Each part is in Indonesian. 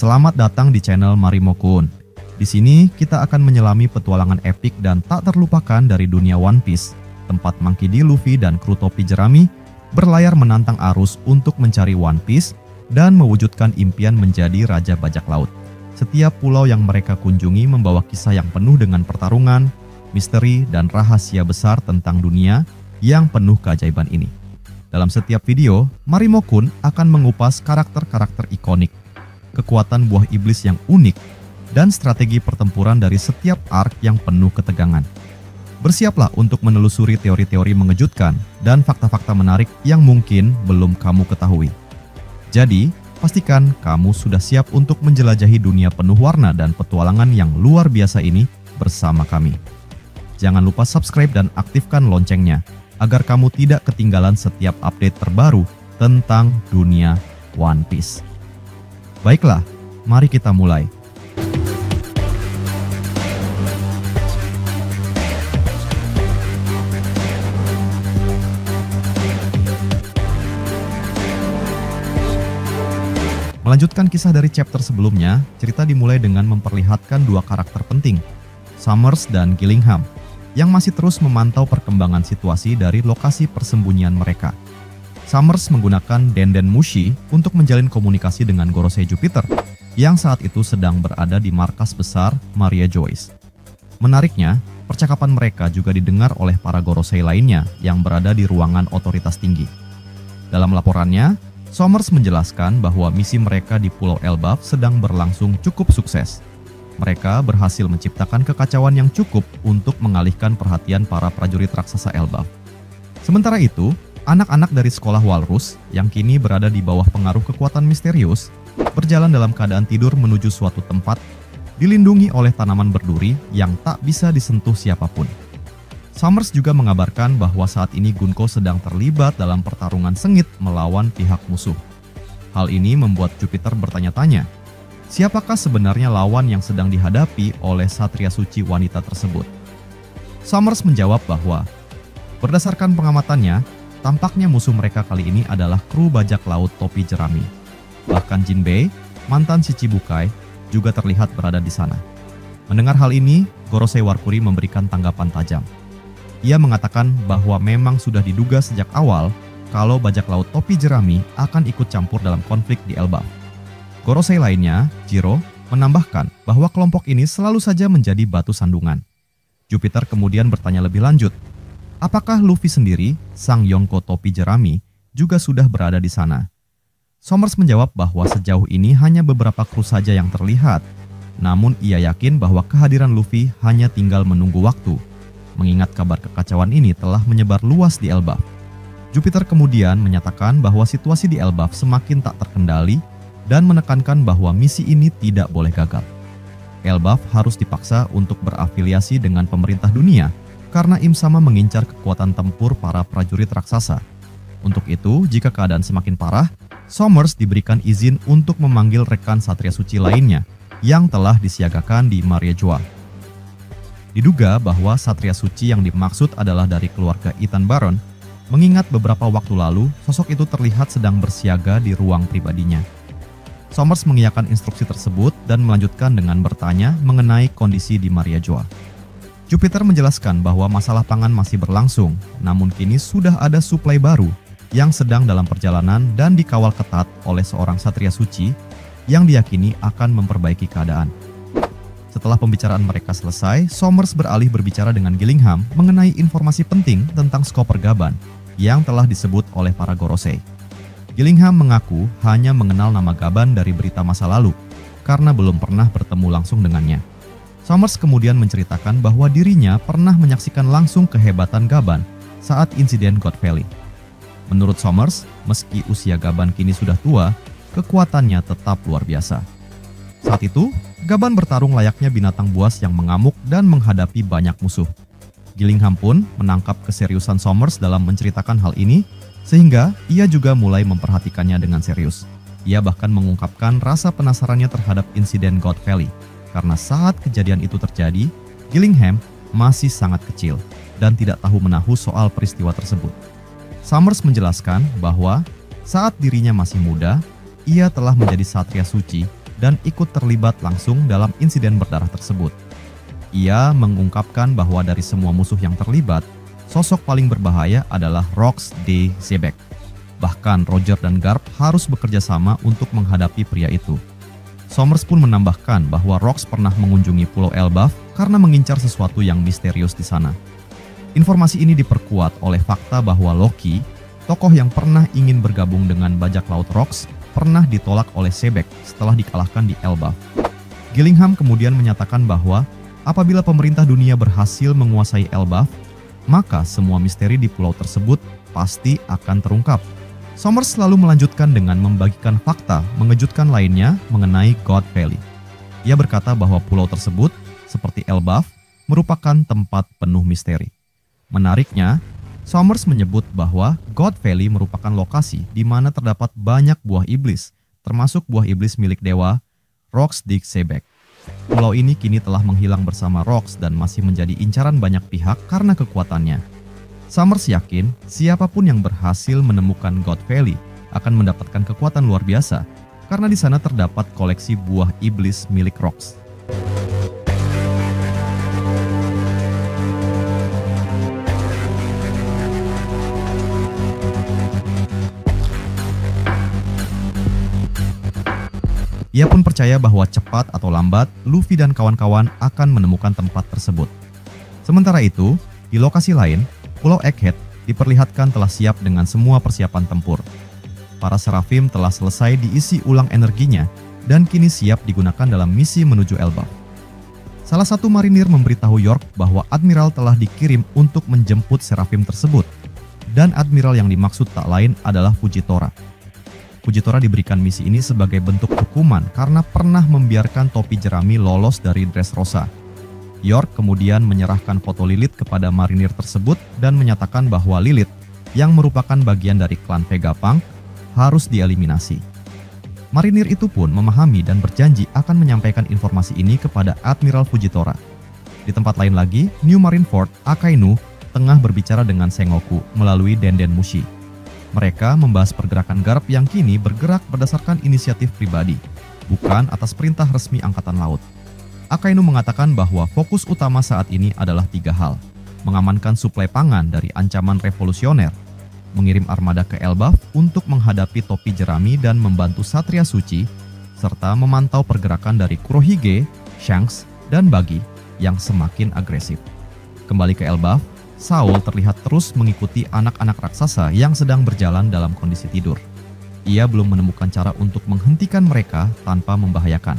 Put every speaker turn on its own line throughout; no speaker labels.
Selamat datang di channel Marimo-kun. Di sini kita akan menyelami petualangan epik dan tak terlupakan dari dunia One Piece, tempat Monkey D. Luffy dan kru topi jerami berlayar menantang arus untuk mencari One Piece dan mewujudkan impian menjadi Raja Bajak Laut. Setiap pulau yang mereka kunjungi membawa kisah yang penuh dengan pertarungan, misteri, dan rahasia besar tentang dunia yang penuh keajaiban ini. Dalam setiap video, Marimo-kun akan mengupas karakter-karakter ikonik, kekuatan buah iblis yang unik, dan strategi pertempuran dari setiap arc yang penuh ketegangan. Bersiaplah untuk menelusuri teori-teori mengejutkan dan fakta-fakta menarik yang mungkin belum kamu ketahui. Jadi, pastikan kamu sudah siap untuk menjelajahi dunia penuh warna dan petualangan yang luar biasa ini bersama kami. Jangan lupa subscribe dan aktifkan loncengnya, agar kamu tidak ketinggalan setiap update terbaru tentang dunia One Piece. Baiklah, mari kita mulai. Melanjutkan kisah dari chapter sebelumnya, cerita dimulai dengan memperlihatkan dua karakter penting, Summers dan Gillingham, yang masih terus memantau perkembangan situasi dari lokasi persembunyian mereka. Summers menggunakan Denden Mushi untuk menjalin komunikasi dengan Gorosei Jupiter, yang saat itu sedang berada di markas besar Maria Joyce. Menariknya, percakapan mereka juga didengar oleh para Gorosei lainnya yang berada di ruangan otoritas tinggi. Dalam laporannya, Summers menjelaskan bahwa misi mereka di Pulau Elbaf sedang berlangsung cukup sukses. Mereka berhasil menciptakan kekacauan yang cukup untuk mengalihkan perhatian para prajurit raksasa Elbaf. Sementara itu, anak-anak dari sekolah Walrus yang kini berada di bawah pengaruh kekuatan misterius berjalan dalam keadaan tidur menuju suatu tempat dilindungi oleh tanaman berduri yang tak bisa disentuh siapapun. Summers juga mengabarkan bahwa saat ini Gunko sedang terlibat dalam pertarungan sengit melawan pihak musuh. Hal ini membuat Jupiter bertanya-tanya, siapakah sebenarnya lawan yang sedang dihadapi oleh Satria Suci wanita tersebut? Summers menjawab bahwa berdasarkan pengamatannya, tampaknya musuh mereka kali ini adalah kru bajak laut topi jerami. Bahkan Jinbei, mantan Shichibukai, juga terlihat berada di sana. Mendengar hal ini, Gorosei Warkuri memberikan tanggapan tajam. Ia mengatakan bahwa memang sudah diduga sejak awal kalau bajak laut topi jerami akan ikut campur dalam konflik di Elbaf. Gorosei lainnya, Jiro, menambahkan bahwa kelompok ini selalu saja menjadi batu sandungan. Jupiter kemudian bertanya lebih lanjut, apakah Luffy sendiri, sang Yonko topi jerami, juga sudah berada di sana? Summers menjawab bahwa sejauh ini hanya beberapa kru saja yang terlihat, namun ia yakin bahwa kehadiran Luffy hanya tinggal menunggu waktu, mengingat kabar kekacauan ini telah menyebar luas di Elbaf. Jupiter kemudian menyatakan bahwa situasi di Elbaf semakin tak terkendali dan menekankan bahwa misi ini tidak boleh gagal. Elbaf harus dipaksa untuk berafiliasi dengan pemerintah dunia karena Im Sama mengincar kekuatan tempur para prajurit raksasa. Untuk itu, jika keadaan semakin parah, Summers diberikan izin untuk memanggil rekan Satria Suci lainnya yang telah disiagakan di Maria Joa. Diduga bahwa Satria Suci yang dimaksud adalah dari keluarga Ethan Baron, mengingat beberapa waktu lalu sosok itu terlihat sedang bersiaga di ruang pribadinya. Summers mengiyakan instruksi tersebut dan melanjutkan dengan bertanya mengenai kondisi di Maria Joa. Jupiter menjelaskan bahwa masalah pangan masih berlangsung, namun kini sudah ada suplai baru yang sedang dalam perjalanan dan dikawal ketat oleh seorang Satria Suci yang diyakini akan memperbaiki keadaan. Setelah pembicaraan mereka selesai, Summers beralih berbicara dengan Gillingham mengenai informasi penting tentang Skopper Gaban yang telah disebut oleh para Gorosei. Gillingham mengaku hanya mengenal nama Gaban dari berita masa lalu karena belum pernah bertemu langsung dengannya. Summers kemudian menceritakan bahwa dirinya pernah menyaksikan langsung kehebatan Gaban saat insiden God Valley. Menurut Summers, meski usia Gaban kini sudah tua, kekuatannya tetap luar biasa. Saat itu, Gaban bertarung layaknya binatang buas yang mengamuk dan menghadapi banyak musuh. Gillingham pun menangkap keseriusan Summers dalam menceritakan hal ini, sehingga ia juga mulai memperhatikannya dengan serius. Ia bahkan mengungkapkan rasa penasarannya terhadap insiden God Valley, karena saat kejadian itu terjadi, Gillingham masih sangat kecil dan tidak tahu menahu soal peristiwa tersebut. Summers menjelaskan bahwa saat dirinya masih muda, ia telah menjadi Satria Suci dan ikut terlibat langsung dalam insiden berdarah tersebut. Ia mengungkapkan bahwa dari semua musuh yang terlibat, sosok paling berbahaya adalah Rox de Zebek. Bahkan Roger dan Garp harus bekerja sama untuk menghadapi pria itu. Sommers pun menambahkan bahwa Rox pernah mengunjungi Pulau Elbaf karena mengincar sesuatu yang misterius di sana. Informasi ini diperkuat oleh fakta bahwa Loki, tokoh yang pernah ingin bergabung dengan bajak laut Rox, pernah ditolak oleh Zebek setelah dikalahkan di Elbaf. Gillingham kemudian menyatakan bahwa apabila pemerintah dunia berhasil menguasai Elbaf, maka semua misteri di pulau tersebut pasti akan terungkap. Sommers selalu melanjutkan dengan membagikan fakta mengejutkan lainnya mengenai God Valley. Ia berkata bahwa pulau tersebut, seperti Elbaf, merupakan tempat penuh misteri. Menariknya, Sommers menyebut bahwa God Valley merupakan lokasi di mana terdapat banyak buah iblis, termasuk buah iblis milik dewa Rox de Zebek. Pulau ini kini telah menghilang bersama Rox dan masih menjadi incaran banyak pihak karena kekuatannya. Sommers yakin siapapun yang berhasil menemukan God Valley akan mendapatkan kekuatan luar biasa karena di sana terdapat koleksi buah iblis milik Rox. Ia pun percaya bahwa cepat atau lambat, Luffy dan kawan-kawan akan menemukan tempat tersebut. Sementara itu, di lokasi lain, Pulau Egghead diperlihatkan telah siap dengan semua persiapan tempur. Para Seraphim telah selesai diisi ulang energinya dan kini siap digunakan dalam misi menuju Elbaf. Salah satu marinir memberitahu York bahwa Admiral telah dikirim untuk menjemput Seraphim tersebut, dan Admiral yang dimaksud tak lain adalah Fujitora. Fujitora diberikan misi ini sebagai bentuk hukuman karena pernah membiarkan topi jerami lolos dari Dressrosa. York kemudian menyerahkan foto Lilith kepada marinir tersebut dan menyatakan bahwa Lilith, yang merupakan bagian dari klan Vegapunk, harus dieliminasi. Marinir itu pun memahami dan berjanji akan menyampaikan informasi ini kepada Admiral Fujitora. Di tempat lain lagi, New Marineford, Akainu, tengah berbicara dengan Sengoku melalui Denden Mushi. Mereka membahas pergerakan Garp yang kini bergerak berdasarkan inisiatif pribadi, bukan atas perintah resmi Angkatan Laut. Akainu mengatakan bahwa fokus utama saat ini adalah 3 hal: mengamankan suplai pangan dari ancaman revolusioner, mengirim armada ke Elbaf untuk menghadapi topi jerami dan membantu Satria Suci, serta memantau pergerakan dari Kurohige, Shanks, dan Buggy yang semakin agresif. Kembali ke Elbaf, Saul terlihat terus mengikuti anak-anak raksasa yang sedang berjalan dalam kondisi tidur. Ia belum menemukan cara untuk menghentikan mereka tanpa membahayakan.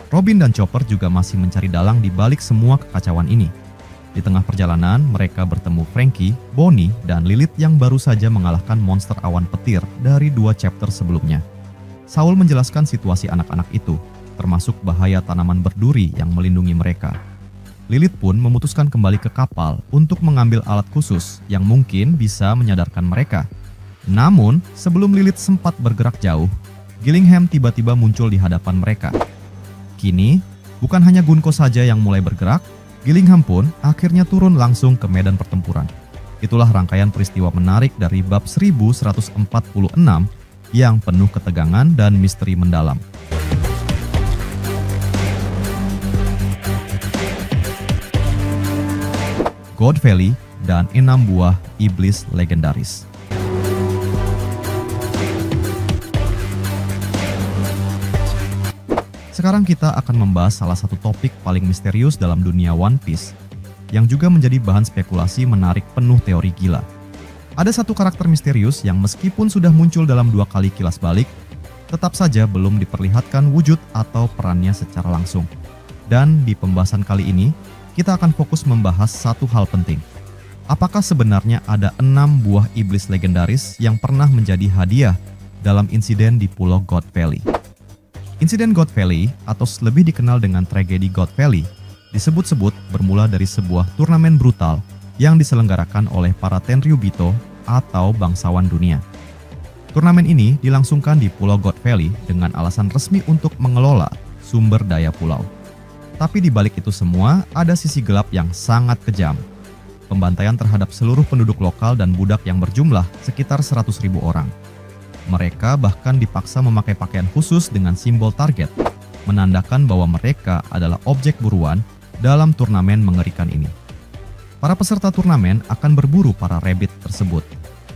Robin dan Chopper juga masih mencari dalang di balik semua kekacauan ini. Di tengah perjalanan, mereka bertemu Franky, Bonnie, dan Lilith yang baru saja mengalahkan monster awan petir dari 2 chapter sebelumnya. Saul menjelaskan situasi anak-anak itu, termasuk bahaya tanaman berduri yang melindungi mereka. Lilith pun memutuskan kembali ke kapal untuk mengambil alat khusus yang mungkin bisa menyadarkan mereka. Namun, sebelum Lilith sempat bergerak jauh, Gillingham tiba-tiba muncul di hadapan mereka. Kini, bukan hanya Gunko saja yang mulai bergerak, Gillingham pun akhirnya turun langsung ke medan pertempuran. Itulah rangkaian peristiwa menarik dari bab 1146 yang penuh ketegangan dan misteri mendalam. God Valley dan 6 buah iblis legendaris. Sekarang kita akan membahas salah satu topik paling misterius dalam dunia One Piece, yang juga menjadi bahan spekulasi menarik penuh teori gila. Ada satu karakter misterius yang meskipun sudah muncul dalam 2 kali kilas balik, tetap saja belum diperlihatkan wujud atau perannya secara langsung. Dan di pembahasan kali ini, kita akan fokus membahas satu hal penting. Apakah sebenarnya ada 6 buah iblis legendaris yang pernah menjadi hadiah dalam insiden di Pulau God Valley? Insiden God Valley, atau lebih dikenal dengan tragedi God Valley, disebut-sebut bermula dari sebuah turnamen brutal yang diselenggarakan oleh para Tenryubito atau bangsawan dunia. Turnamen ini dilangsungkan di Pulau God Valley dengan alasan resmi untuk mengelola sumber daya pulau. Tapi di balik itu semua, ada sisi gelap yang sangat kejam. Pembantaian terhadap seluruh penduduk lokal dan budak yang berjumlah sekitar 100.000 orang. Mereka bahkan dipaksa memakai pakaian khusus dengan simbol target, menandakan bahwa mereka adalah objek buruan dalam turnamen mengerikan ini. Para peserta turnamen akan berburu para rabbit tersebut,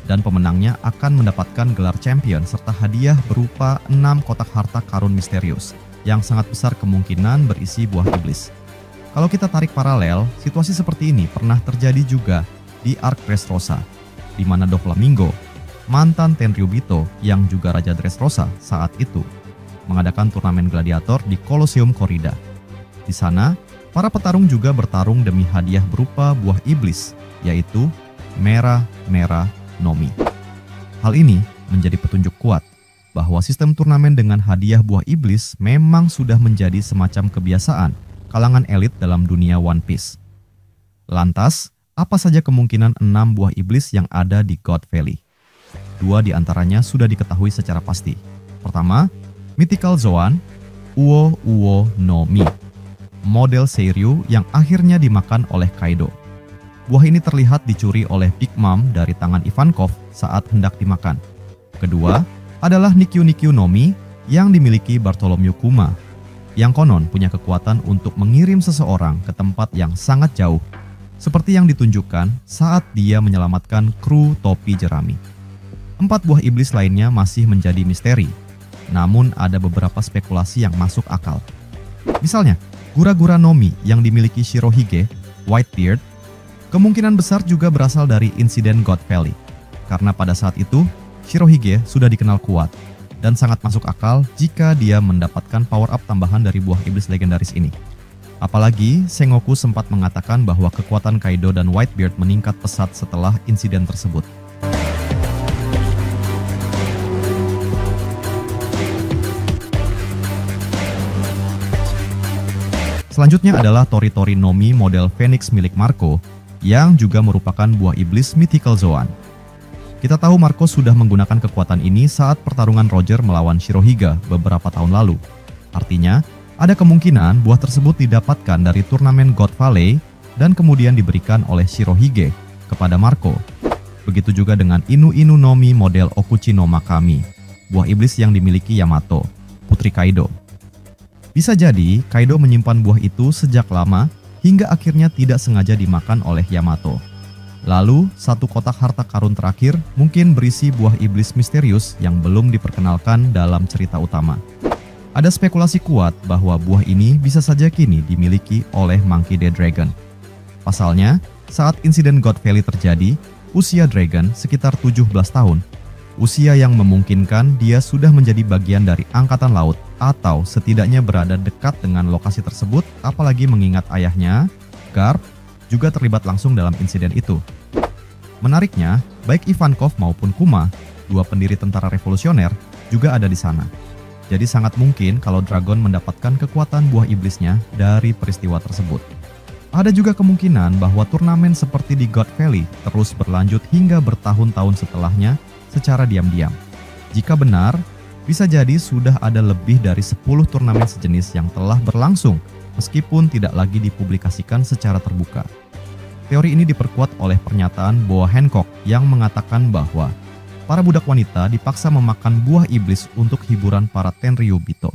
dan pemenangnya akan mendapatkan gelar champion serta hadiah berupa 6 kotak harta karun misterius yang sangat besar kemungkinan berisi buah iblis. Kalau kita tarik paralel, situasi seperti ini pernah terjadi juga di Ark Dressrosa, di mana Doflamingo, mantan Tenryubito yang juga Raja Dressrosa saat itu, mengadakan turnamen gladiator di Colosseum Corrida. Di sana, para petarung juga bertarung demi hadiah berupa buah iblis, yaitu Mera Nomi. Hal ini menjadi petunjuk kuat bahwa sistem turnamen dengan hadiah buah iblis memang sudah menjadi semacam kebiasaan kalangan elit dalam dunia One Piece. Lantas, apa saja kemungkinan 6 buah iblis yang ada di God Valley? 2 di antaranya sudah diketahui secara pasti. Pertama, Mythical Zoan Uo no Mi, model Seiryu yang akhirnya dimakan oleh Kaido. Buah ini terlihat dicuri oleh Big Mom dari tangan Ivankov saat hendak dimakan. Kedua adalah Nikyu no Mi yang dimiliki Bartholomew Kuma, yang konon punya kekuatan untuk mengirim seseorang ke tempat yang sangat jauh, seperti yang ditunjukkan saat dia menyelamatkan kru topi jerami. 4 buah iblis lainnya masih menjadi misteri, namun ada beberapa spekulasi yang masuk akal. Misalnya, Gura-Gura no Mi yang dimiliki Shirohige, Whitebeard, kemungkinan besar juga berasal dari insiden God Valley, karena pada saat itu Shirohige sudah dikenal kuat dan sangat masuk akal jika dia mendapatkan power up tambahan dari buah iblis legendaris ini. Apalagi Sengoku sempat mengatakan bahwa kekuatan Kaido dan Whitebeard meningkat pesat setelah insiden tersebut. Selanjutnya adalah Tori no Mi model Phoenix milik Marco, yang juga merupakan buah iblis Mythical Zoan. Kita tahu Marco sudah menggunakan kekuatan ini saat pertarungan Roger melawan Shirohige beberapa tahun lalu. Artinya, ada kemungkinan buah tersebut didapatkan dari turnamen God Valley dan kemudian diberikan oleh Shirohige kepada Marco. Begitu juga dengan Inu no Mi model Okuchi no Makami, buah iblis yang dimiliki Yamato, putri Kaido. Bisa jadi Kaido menyimpan buah itu sejak lama hingga akhirnya tidak sengaja dimakan oleh Yamato. Lalu, 1 kotak harta karun terakhir mungkin berisi buah iblis misterius yang belum diperkenalkan dalam cerita utama. Ada spekulasi kuat bahwa buah ini bisa saja kini dimiliki oleh Monkey D. Dragon. Pasalnya, saat insiden God Valley terjadi, usia Dragon sekitar 17 tahun. Usia yang memungkinkan dia sudah menjadi bagian dari Angkatan Laut atau setidaknya berada dekat dengan lokasi tersebut, apalagi mengingat ayahnya, Garp, juga terlibat langsung dalam insiden itu. Menariknya, baik Ivankov maupun Kuma, 2 pendiri tentara revolusioner, juga ada di sana. Jadi sangat mungkin kalau Dragon mendapatkan kekuatan buah iblisnya dari peristiwa tersebut. Ada juga kemungkinan bahwa turnamen seperti di God Valley terus berlanjut hingga bertahun-tahun setelahnya secara diam-diam. Jika benar, bisa jadi sudah ada lebih dari 10 turnamen sejenis yang telah berlangsung meskipun tidak lagi dipublikasikan secara terbuka. Teori ini diperkuat oleh pernyataan Boa Hancock yang mengatakan bahwa para budak wanita dipaksa memakan buah iblis untuk hiburan para Tenryubito,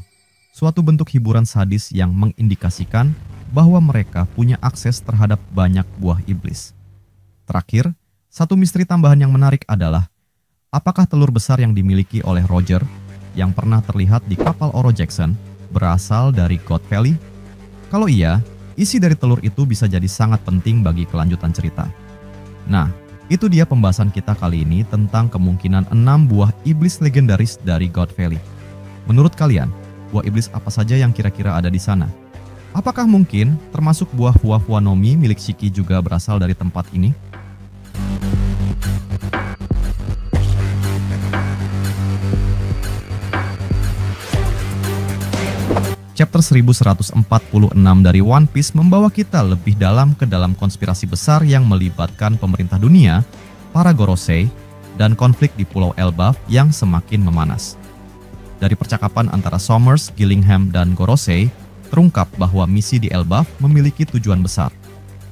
suatu bentuk hiburan sadis yang mengindikasikan bahwa mereka punya akses terhadap banyak buah iblis. Terakhir, satu misteri tambahan yang menarik adalah apakah telur besar yang dimiliki oleh Roger yang pernah terlihat di kapal Oro Jackson berasal dari God Valley? Kalau iya, isi dari telur itu bisa jadi sangat penting bagi kelanjutan cerita. Nah, itu dia pembahasan kita kali ini tentang kemungkinan 6 buah iblis legendaris dari God Valley. Menurut kalian, buah iblis apa saja yang kira-kira ada di sana? Apakah mungkin termasuk buah Fuwa no Mi milik Shiki juga berasal dari tempat ini? Chapter 1146 dari One Piece membawa kita lebih dalam ke dalam konspirasi besar yang melibatkan pemerintah dunia, para Gorosei, dan konflik di Pulau Elbaf yang semakin memanas. Dari percakapan antara Sommers, Gillingham, dan Gorosei, terungkap bahwa misi di Elbaf memiliki tujuan besar,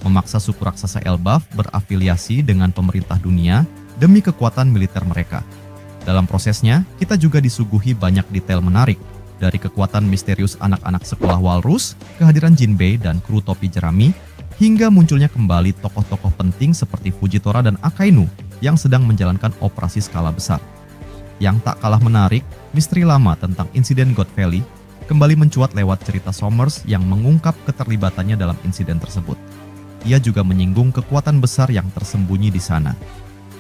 memaksa suku raksasa Elbaf berafiliasi dengan pemerintah dunia demi kekuatan militer mereka. Dalam prosesnya, kita juga disuguhi banyak detail menarik Dari kekuatan misterius anak-anak sekolah Walrus, kehadiran Jinbei dan kru topi jerami, hingga munculnya kembali tokoh-tokoh penting seperti Fujitora dan Akainu yang sedang menjalankan operasi skala besar. Yang tak kalah menarik, misteri lama tentang insiden God Valley kembali mencuat lewat cerita Sommers yang mengungkap keterlibatannya dalam insiden tersebut. Ia juga menyinggung kekuatan besar yang tersembunyi di sana,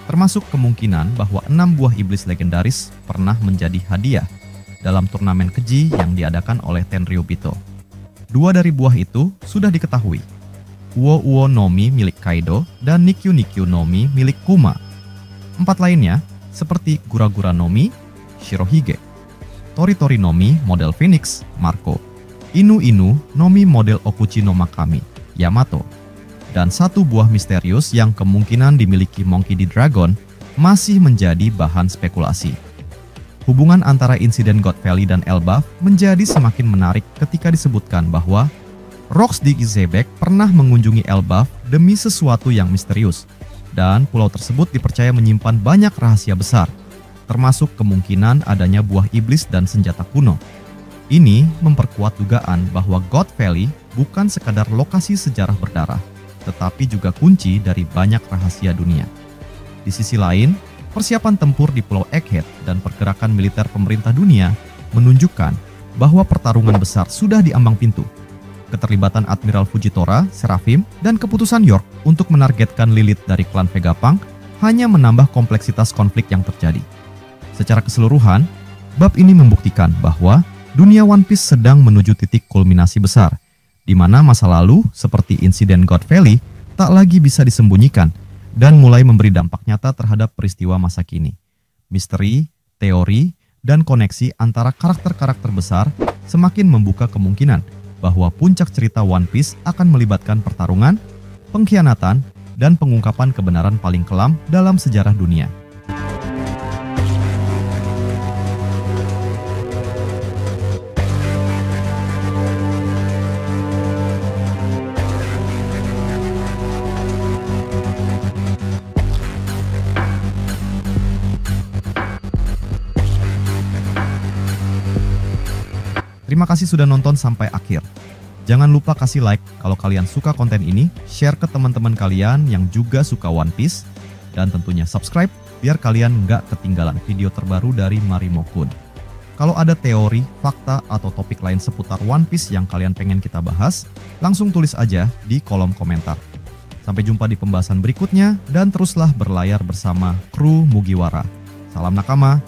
termasuk kemungkinan bahwa 6 buah iblis legendaris pernah menjadi hadiah dalam turnamen keji yang diadakan oleh Tenryubito. 2 dari buah itu sudah diketahui, Uo Uo Nomi milik Kaido dan Nikyu Nikyu Nomi milik Kuma. 4 lainnya seperti Gura Gura Nomi, Shirohige, Tori Tori Nomi model Phoenix, Marco, Inu Inu Nomi model Okuchi no Makami, Yamato, dan 1 buah misterius yang kemungkinan dimiliki Monkey D. Dragon masih menjadi bahan spekulasi. Hubungan antara insiden God Valley dan Elbaf menjadi semakin menarik ketika disebutkan bahwa Rox di Gizebek pernah mengunjungi Elbaf demi sesuatu yang misterius, dan pulau tersebut dipercaya menyimpan banyak rahasia besar, termasuk kemungkinan adanya buah iblis dan senjata kuno. Ini memperkuat dugaan bahwa God Valley bukan sekadar lokasi sejarah berdarah, tetapi juga kunci dari banyak rahasia dunia. Di sisi lain, persiapan tempur di Pulau Egghead dan pergerakan militer pemerintah dunia menunjukkan bahwa pertarungan besar sudah di ambang pintu. Keterlibatan Admiral Fujitora, Seraphim, dan keputusan York untuk menargetkan Lilith dari klan Vegapunk hanya menambah kompleksitas konflik yang terjadi. Secara keseluruhan, bab ini membuktikan bahwa dunia One Piece sedang menuju titik kulminasi besar, di mana masa lalu seperti insiden God Valley tak lagi bisa disembunyikan dan mulai memberi dampak nyata terhadap peristiwa masa kini. Misteri, teori, dan koneksi antara karakter-karakter besar semakin membuka kemungkinan bahwa puncak cerita One Piece akan melibatkan pertarungan, pengkhianatan, dan pengungkapan kebenaran paling kelam dalam sejarah dunia. Terima kasih sudah nonton sampai akhir. Jangan lupa kasih like kalau kalian suka konten ini, share ke teman-teman kalian yang juga suka One Piece, dan tentunya subscribe biar kalian nggak ketinggalan video terbaru dari Marimo Kun. Kalau ada teori, fakta, atau topik lain seputar One Piece yang kalian pengen kita bahas, langsung tulis aja di kolom komentar. Sampai jumpa di pembahasan berikutnya, dan teruslah berlayar bersama kru Mugiwara. Salam nakama.